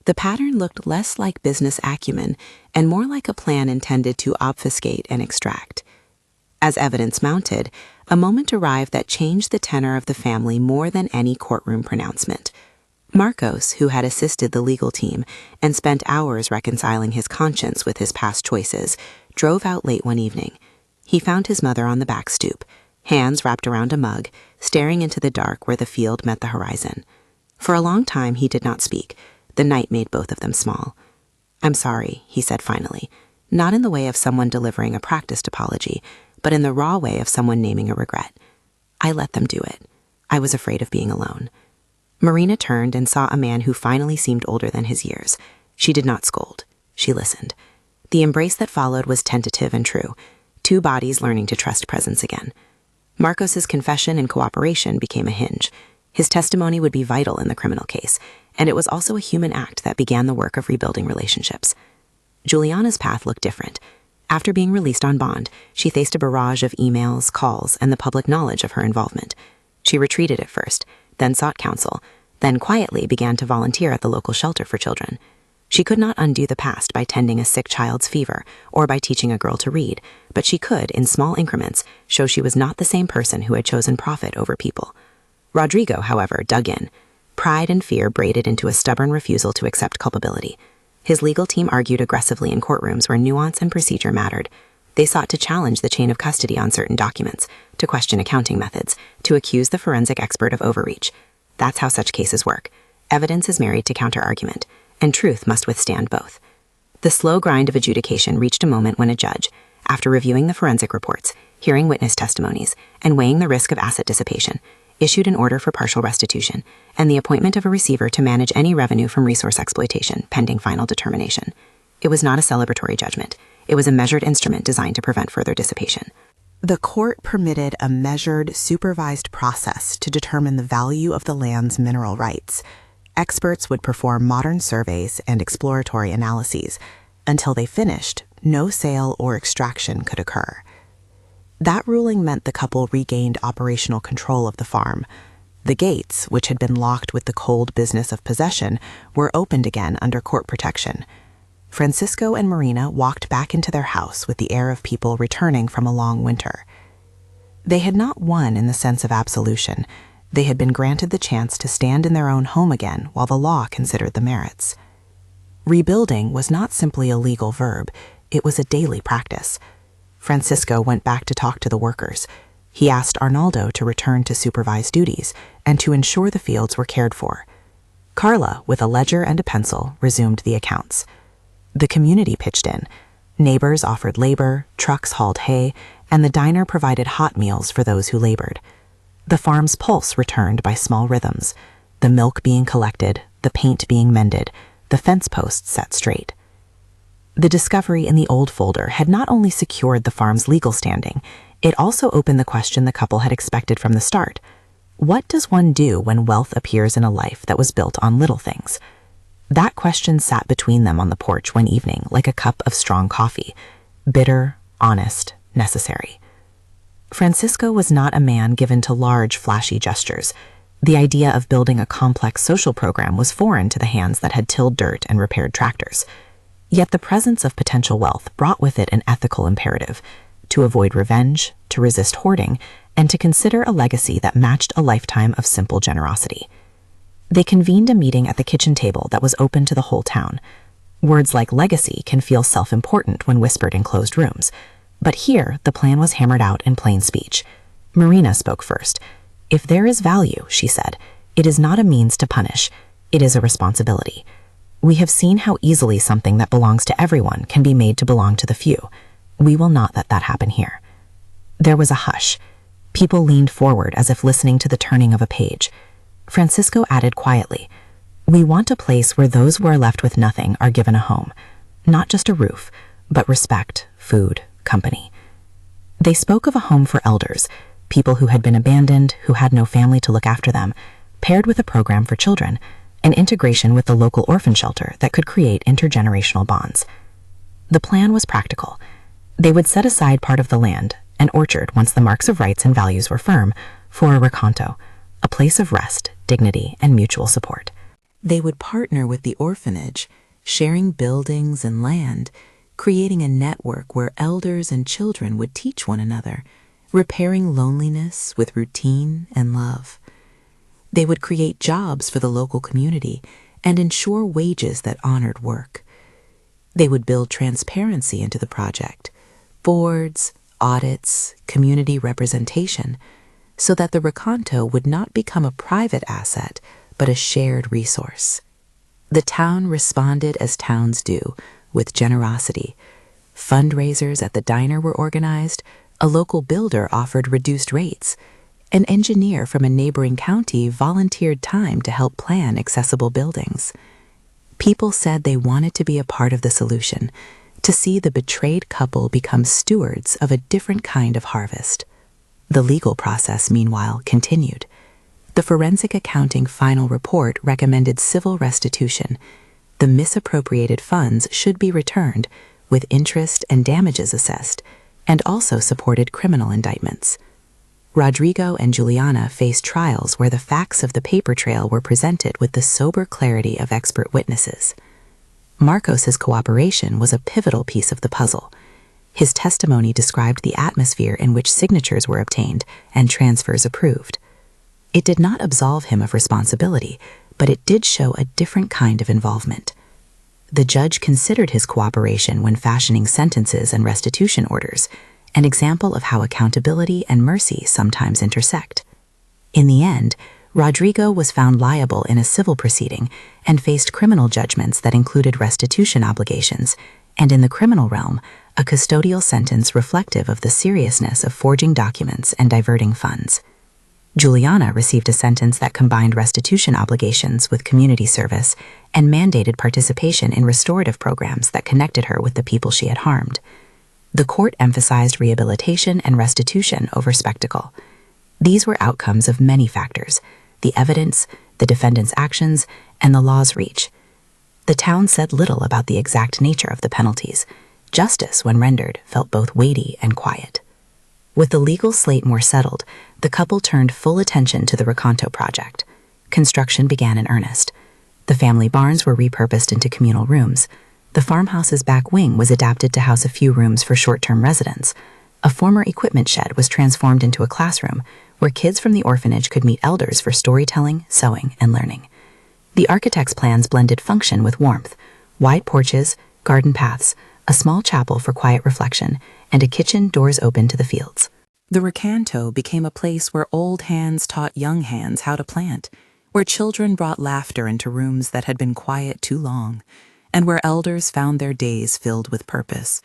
The pattern looked less like business acumen and more like a plan intended to obfuscate and extract. As evidence mounted, a moment arrived that changed the tenor of the family more than any courtroom pronouncement. Marcos, who had assisted the legal team and spent hours reconciling his conscience with his past choices, drove out late one evening. He found his mother on the back stoop, hands wrapped around a mug, staring into the dark where the field met the horizon. For a long time he did not speak. The night made both of them small. "I'm sorry," he said finally, not in the way of someone delivering a practiced apology, but in the raw way of someone naming a regret. "I let them do it. I was afraid of being alone." Marina turned and saw a man who finally seemed older than his years. She did not scold. She listened. The embrace that followed was tentative and true, two bodies learning to trust presence again. Marcos's confession and cooperation became a hinge. His testimony would be vital in the criminal case, and it was also a human act that began the work of rebuilding relationships. Juliana's path looked different. After being released on bond, she faced a barrage of emails, calls, and the public knowledge of her involvement. She retreated at first, then sought counsel, then quietly began to volunteer at the local shelter for children. She could not undo the past by tending a sick child's fever or by teaching a girl to read, but she could, in small increments, show she was not the same person who had chosen profit over people. Rodrigo, however, dug in. Pride and fear braided into a stubborn refusal to accept culpability. His legal team argued aggressively in courtrooms where nuance and procedure mattered. They sought to challenge the chain of custody on certain documents, to question accounting methods, to accuse the forensic expert of overreach. That's how such cases work. Evidence is married to counter-argument, and truth must withstand both. The slow grind of adjudication reached a moment when a judge, after reviewing the forensic reports, hearing witness testimonies, and weighing the risk of asset dissipation, issued an order for partial restitution and the appointment of a receiver to manage any revenue from resource exploitation pending final determination. It was not a celebratory judgment. It was a measured instrument designed to prevent further dissipation. The court permitted a measured, supervised process to determine the value of the land's mineral rights. Experts would perform modern surveys and exploratory analyses. Until they finished, no sale or extraction could occur. That ruling meant the couple regained operational control of the farm. The gates, which had been locked with the cold business of possession, were opened again under court protection. Francisco and Marina walked back into their house with the air of people returning from a long winter. They had not won in the sense of absolution. They had been granted the chance to stand in their own home again while the law considered the merits. Rebuilding was not simply a legal verb, it was a daily practice. Francisco went back to talk to the workers. He asked Arnaldo to return to supervised duties and to ensure the fields were cared for. Carla, with a ledger and a pencil, resumed the accounts. The community pitched in. Neighbors offered labor, trucks hauled hay, and the diner provided hot meals for those who labored. The farm's pulse returned by small rhythms, the milk being collected, the paint being mended, the fence posts set straight. The discovery in the old folder had not only secured the farm's legal standing, it also opened the question the couple had expected from the start. What does one do when wealth appears in a life that was built on little things? That question sat between them on the porch one evening like a cup of strong coffee, bitter, honest, necessary. Francisco was not a man given to large, flashy gestures. The idea of building a complex social program was foreign to the hands that had tilled dirt and repaired tractors. Yet the presence of potential wealth brought with it an ethical imperative: to avoid revenge, to resist hoarding, and to consider a legacy that matched a lifetime of simple generosity. They convened a meeting at the kitchen table that was open to the whole town. Words like legacy can feel self-important when whispered in closed rooms, but here the plan was hammered out in plain speech. Marina spoke first. "If there is value," she said, "it is not a means to punish. It is a responsibility. We have seen how easily something that belongs to everyone can be made to belong to the few. We will not let that happen here." There was a hush. People leaned forward as if listening to the turning of a page. Francisco added quietly, "We want a place where those who are left with nothing are given a home. Not just a roof, but respect, food, company." They spoke of a home for elders, people who had been abandoned, who had no family to look after them, paired with a program for children, an integration with the local orphan shelter that could create intergenerational bonds. The plan was practical. They would set aside part of the land, an orchard once the marks of rights and values were firm, for a recanto, a place of rest, dignity, and mutual support. They would partner with the orphanage, sharing buildings and land, creating a network where elders and children would teach one another, repairing loneliness with routine and love. They would create jobs for the local community and ensure wages that honored work. They would build transparency into the project, boards, audits, community representation, so that the recanto would not become a private asset, but a shared resource. The town responded as towns do, with generosity. Fundraisers at the diner were organized, a local builder offered reduced rates, an engineer from a neighboring county volunteered time to help plan accessible buildings. People said they wanted to be a part of the solution, to see the betrayed couple become stewards of a different kind of harvest. The legal process, meanwhile, continued. The forensic accounting final report recommended civil restitution. The misappropriated funds should be returned, with interest and damages assessed, and also supported criminal indictments. Rodrigo and Juliana faced trials where the facts of the paper trail were presented with the sober clarity of expert witnesses. Marcos's cooperation was a pivotal piece of the puzzle. His testimony described the atmosphere in which signatures were obtained and transfers approved. It did not absolve him of responsibility, but it did show a different kind of involvement. The judge considered his cooperation when fashioning sentences and restitution orders, an example of how accountability and mercy sometimes intersect. In the end, Rodrigo was found liable in a civil proceeding and faced criminal judgments that included restitution obligations, and in the criminal realm, a custodial sentence reflective of the seriousness of forging documents and diverting funds. Juliana received a sentence that combined restitution obligations with community service and mandated participation in restorative programs that connected her with the people she had harmed. The court emphasized rehabilitation and restitution over spectacle. These were outcomes of many factors: the evidence, the defendant's actions, and the law's reach. The town said little about the exact nature of the penalties. Justice, when rendered, felt both weighty and quiet. With the legal slate more settled, the couple turned full attention to the Recanto project. Construction began in earnest. The family barns were repurposed into communal rooms. The farmhouse's back wing was adapted to house a few rooms for short-term residents. A former equipment shed was transformed into a classroom where kids from the orphanage could meet elders for storytelling, sewing, and learning. The architect's plans blended function with warmth: wide porches, garden paths, a small chapel for quiet reflection, and a kitchen doors open to the fields. The recanto became a place where old hands taught young hands how to plant, where children brought laughter into rooms that had been quiet too long, and where elders found their days filled with purpose.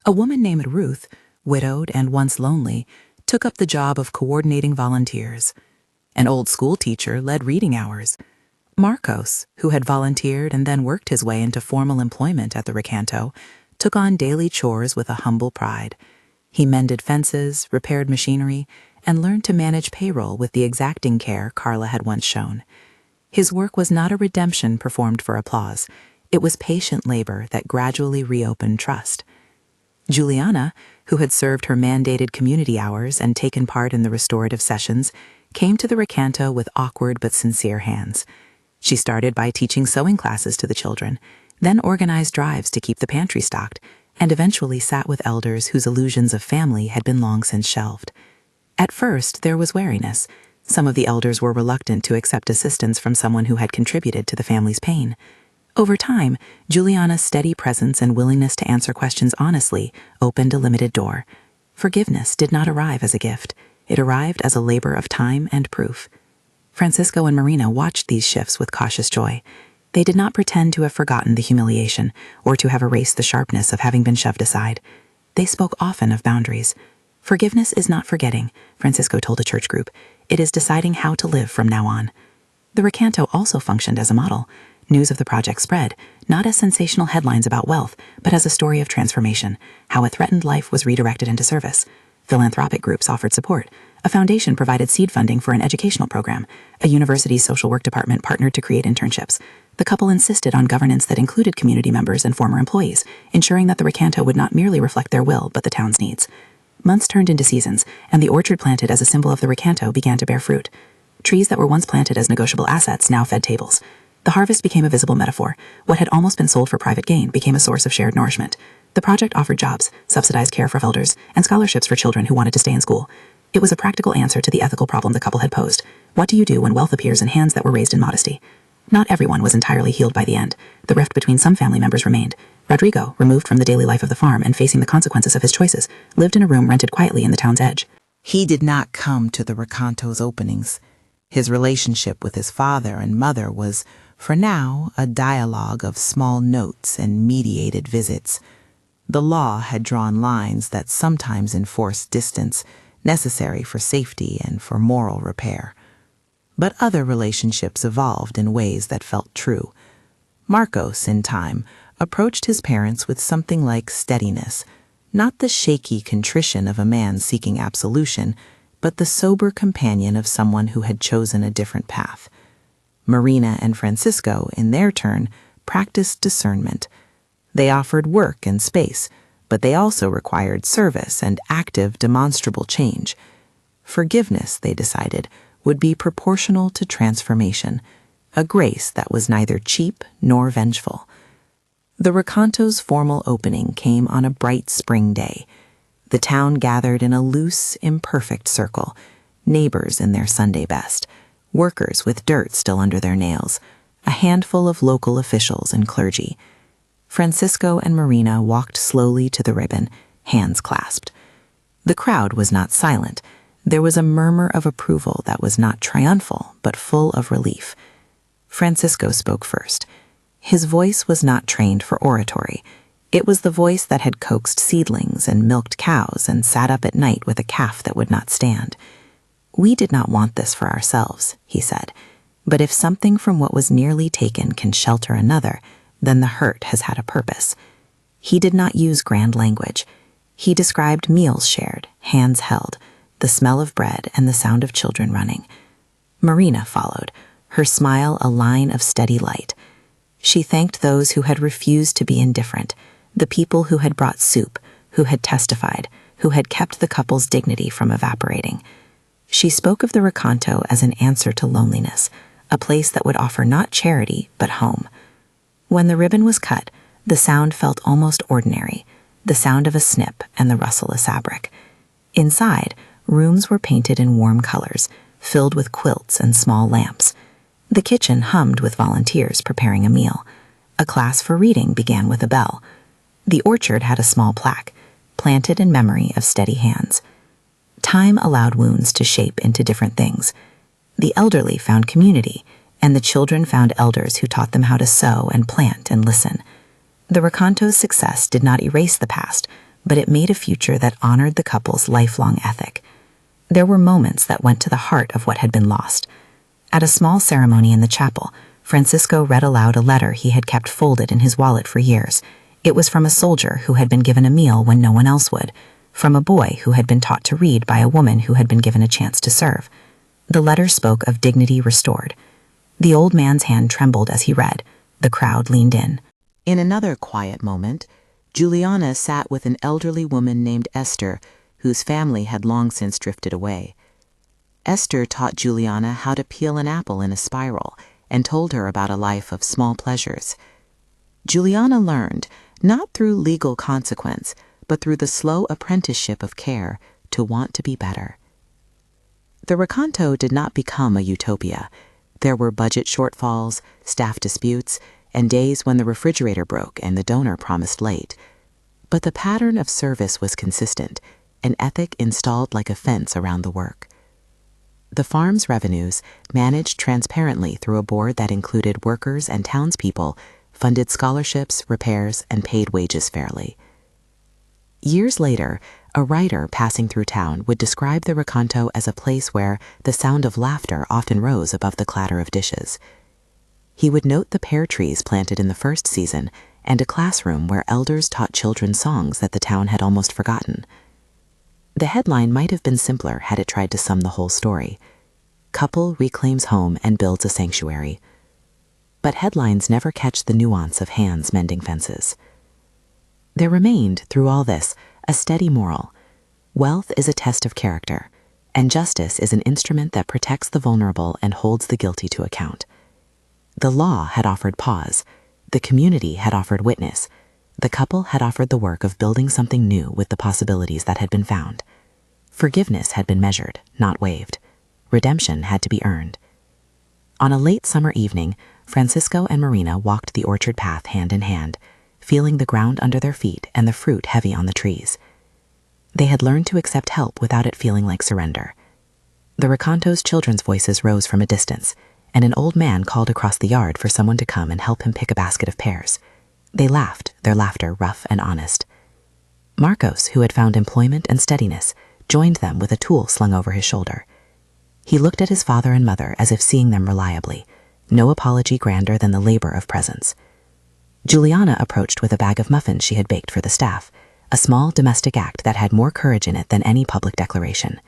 A woman named Ruth, widowed and once lonely, took up the job of coordinating volunteers. An old school teacher led reading hours. Marcos, who had volunteered and then worked his way into formal employment at the recanto, took on daily chores with a humble pride. He mended fences, repaired machinery, and learned to manage payroll with the exacting care Carla had once shown. His work was not a redemption performed for applause. It was patient labor that gradually reopened trust. Juliana, who had served her mandated community hours and taken part in the restorative sessions, came to the recanto with awkward but sincere hands. She started by teaching sewing classes to the children, then organized drives to keep the pantry stocked, and eventually sat with elders whose illusions of family had been long since shelved. At first, there was wariness. Some of the elders were reluctant to accept assistance from someone who had contributed to the family's pain. Over time, Juliana's steady presence and willingness to answer questions honestly opened a limited door. Forgiveness did not arrive as a gift. It arrived as a labor of time and proof. Francisco and Marina watched these shifts with cautious joy. They did not pretend to have forgotten the humiliation or to have erased the sharpness of having been shoved aside. They spoke often of boundaries. Forgiveness is not forgetting, Francisco told a church group. It is deciding how to live from now on. The recanto also functioned as a model. News of the project spread, not as sensational headlines about wealth, but as a story of transformation, how a threatened life was redirected into service. Philanthropic groups offered support. A foundation provided seed funding for an educational program. A university's social work department partnered to create internships. The couple insisted on governance that included community members and former employees, ensuring that the recanto would not merely reflect their will, but the town's needs. Months turned into seasons, and the orchard planted as a symbol of the recanto began to bear fruit. Trees that were once planted as negotiable assets now fed tables. The harvest became a visible metaphor. What had almost been sold for private gain became a source of shared nourishment. The project offered jobs, subsidized care for elders, and scholarships for children who wanted to stay in school. It was a practical answer to the ethical problem the couple had posed. What do you do when wealth appears in hands that were raised in modesty? Not everyone was entirely healed by the end. The rift between some family members remained. Rodrigo, removed from the daily life of the farm and facing the consequences of his choices, lived in a room rented quietly in the town's edge. He did not come to the recanto's openings. His relationship with his father and mother was, for now, a dialogue of small notes and mediated visits. The law had drawn lines that sometimes enforced distance, necessary for safety and for moral repair. But other relationships evolved in ways that felt true. Marcos, in time, approached his parents with something like steadiness, not the shaky contrition of a man seeking absolution, but the sober companion of someone who had chosen a different path. Marina and Francisco, in their turn, practiced discernment. They offered work and space, but they also required service and active, demonstrable change. Forgiveness, they decided, would be proportional to transformation, a grace that was neither cheap nor vengeful. The recanto's formal opening came on a bright spring day. The town gathered in a loose, imperfect circle, neighbors in their Sunday best, workers with dirt still under their nails, a handful of local officials and clergy. Francisco and Marina walked slowly to the ribbon, hands clasped. The crowd was not silent. There was a murmur of approval that was not triumphal, but full of relief. Francisco spoke first. His voice was not trained for oratory. It was the voice that had coaxed seedlings and milked cows and sat up at night with a calf that would not stand. "We did not want this for ourselves," he said, "but if something from what was nearly taken can shelter another, then the hurt has had a purpose." He did not use grand language. He described meals shared, hands held, the smell of bread and the sound of children running. Marina followed, her smile a line of steady light. She thanked those who had refused to be indifferent, the people who had brought soup, who had testified, who had kept the couple's dignity from evaporating. She spoke of the recanto as an answer to loneliness, a place that would offer not charity, but home. When the ribbon was cut, the sound felt almost ordinary, the sound of a snip and the rustle of fabric. Inside, rooms were painted in warm colors, filled with quilts and small lamps. The kitchen hummed with volunteers preparing a meal. A class for reading began with a bell. The orchard had a small plaque, planted in memory of steady hands. Time allowed wounds to shape into different things. The elderly found community, and the children found elders who taught them how to sow and plant and listen. The Recanto's success did not erase the past, but it made a future that honored the couple's lifelong ethic. There were moments that went to the heart of what had been lost. At a small ceremony in the chapel, Francisco read aloud a letter he had kept folded in his wallet for years. It was from a soldier who had been given a meal when no one else would, from a boy who had been taught to read by a woman who had been given a chance to serve. The letter spoke of dignity restored. The old man's hand trembled as he read. The crowd leaned in. In another quiet moment, Juliana sat with an elderly woman named Esther, whose family had long since drifted away. Esther taught Juliana how to peel an apple in a spiral and told her about a life of small pleasures. Juliana learned, not through legal consequence, but through the slow apprenticeship of care, to want to be better. The Recanto did not become a utopia. There were budget shortfalls, staff disputes, and days when the refrigerator broke and the donor promised late. But the pattern of service was consistent, an ethic installed like a fence around the work. The farm's revenues, managed transparently through a board that included workers and townspeople, funded scholarships, repairs, and paid wages fairly. Years later, a writer passing through town would describe the Recanto as a place where the sound of laughter often rose above the clatter of dishes. He would note the pear trees planted in the first season and a classroom where elders taught children songs that the town had almost forgotten. The headline might have been simpler had it tried to sum the whole story. Couple reclaims home and builds a sanctuary. But headlines never catch the nuance of hands mending fences. There remained, through all this, a steady moral. Wealth is a test of character, and justice is an instrument that protects the vulnerable and holds the guilty to account. The law had offered pause. The community had offered witness. The couple had offered the work of building something new with the possibilities that had been found. Forgiveness had been measured, not waived. Redemption had to be earned. On a late summer evening, Francisco and Marina walked the orchard path hand in hand, feeling the ground under their feet and the fruit heavy on the trees. They had learned to accept help without it feeling like surrender. The Recanto's children's voices rose from a distance, and an old man called across the yard for someone to come and help him pick a basket of pears. They laughed, their laughter rough and honest. Marcos, who had found employment and steadiness, joined them with a tool slung over his shoulder. He looked at his father and mother as if seeing them reliably, no apology grander than the labor of presence. Juliana approached with a bag of muffins she had baked for the staff, a small domestic act that had more courage in it than any public declaration.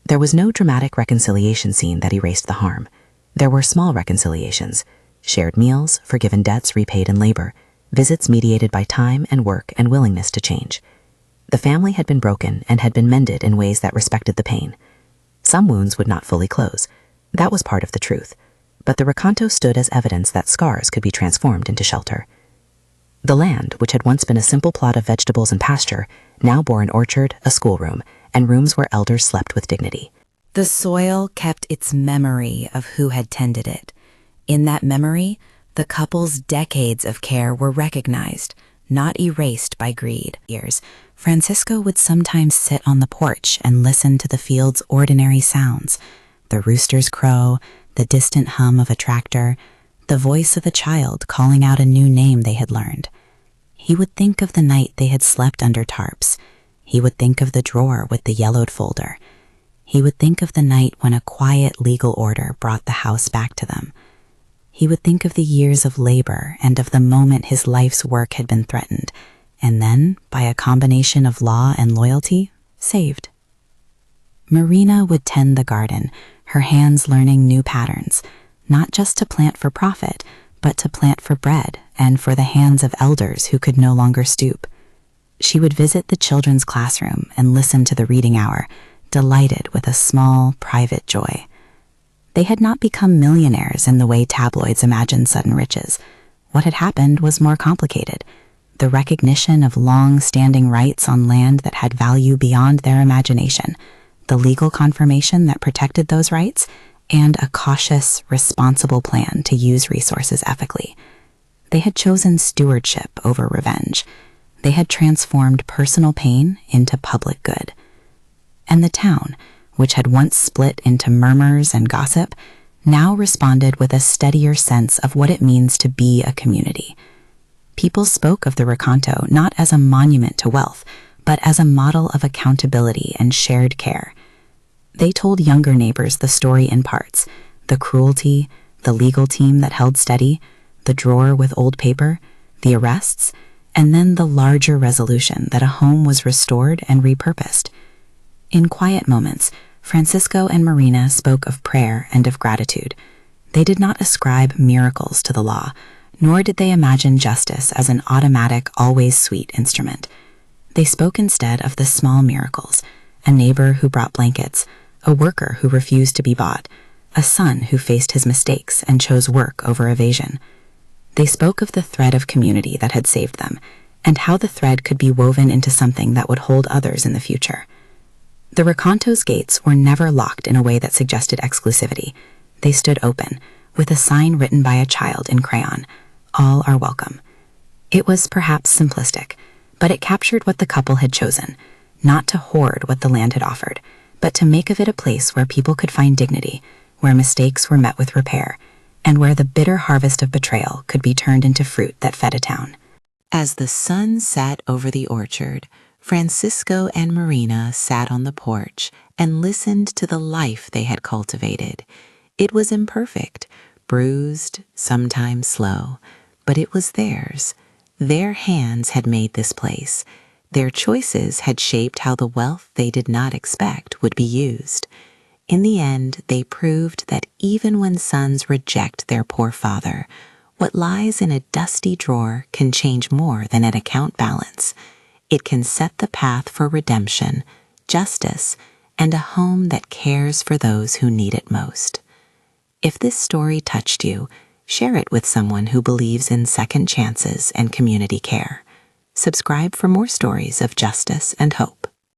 There was no dramatic reconciliation scene that erased the harm. There were small reconciliations, shared meals, forgiven debts repaid in labor, visits mediated by time and work and willingness to change. The family had been broken and had been mended in ways that respected the pain. Some wounds would not fully close. That was part of the truth. But the Recanto stood as evidence that scars could be transformed into shelter. The land, which had once been a simple plot of vegetables and pasture, now bore an orchard, a schoolroom, and rooms where elders slept with dignity. The soil kept its memory of who had tended it. In that memory, the couple's decades of care were recognized, not erased by greed. Francisco would sometimes sit on the porch and listen to the field's ordinary sounds, the rooster's crow, the distant hum of a tractor, the voice of a child calling out a new name they had learned. He would think of the night they had slept under tarps. He would think of the drawer with the yellowed folder. He would think of the night when a quiet legal order brought the house back to them. He would think of the years of labor and of the moment his life's work had been threatened, and then, by a combination of law and loyalty, saved. Marina would tend the garden, her hands learning new patterns, not just to plant for profit, but to plant for bread and for the hands of elders who could no longer stoop. She would visit the children's classroom and listen to the reading hour, delighted with a small, private joy. They had not become millionaires in the way tabloids imagined sudden riches. What had happened was more complicated. the recognition of long-standing rights on land that had value beyond their imagination, the legal confirmation that protected those rights, and a cautious, responsible plan to use resources ethically. They had chosen stewardship over revenge. They had transformed personal pain into public good. And the town, which had once split into murmurs and gossip, now responded with a steadier sense of what it means to be a community. People spoke of the Recanto not as a monument to wealth, but as a model of accountability and shared care. They told younger neighbors the story in parts: the cruelty, the legal team that held steady, the drawer with old paper, the arrests, and then the larger resolution that a home was restored and repurposed. In quiet moments, Francisco and Marina spoke of prayer and of gratitude. They did not ascribe miracles to the law, nor did they imagine justice as an automatic, always sweet instrument. They spoke instead of the small miracles: a neighbor who brought blankets, a worker who refused to be bought, a son who faced his mistakes and chose work over evasion. They spoke of the thread of community that had saved them, and how the thread could be woven into something that would hold others in the future. The Recanto's gates were never locked in a way that suggested exclusivity. They stood open, with a sign written by a child in crayon: "All are welcome." It was perhaps simplistic, but it captured what the couple had chosen: not to hoard what the land had offered, but to make of it a place where people could find dignity, where mistakes were met with repair, and where the bitter harvest of betrayal could be turned into fruit that fed a town. As the sun set over the orchard, Francisco and Marina sat on the porch and listened to the life they had cultivated. It was imperfect, bruised, sometimes slow, but it was theirs. Their hands had made this place. Their choices had shaped how the wealth they did not expect would be used. In the end, they proved that even when sons reject their poor father, what lies in a dusty drawer can change more than an account balance. It can set the path for redemption, justice, and a home that cares for those who need it most. If this story touched you, share it with someone who believes in second chances and community care. Subscribe for more stories of justice and hope.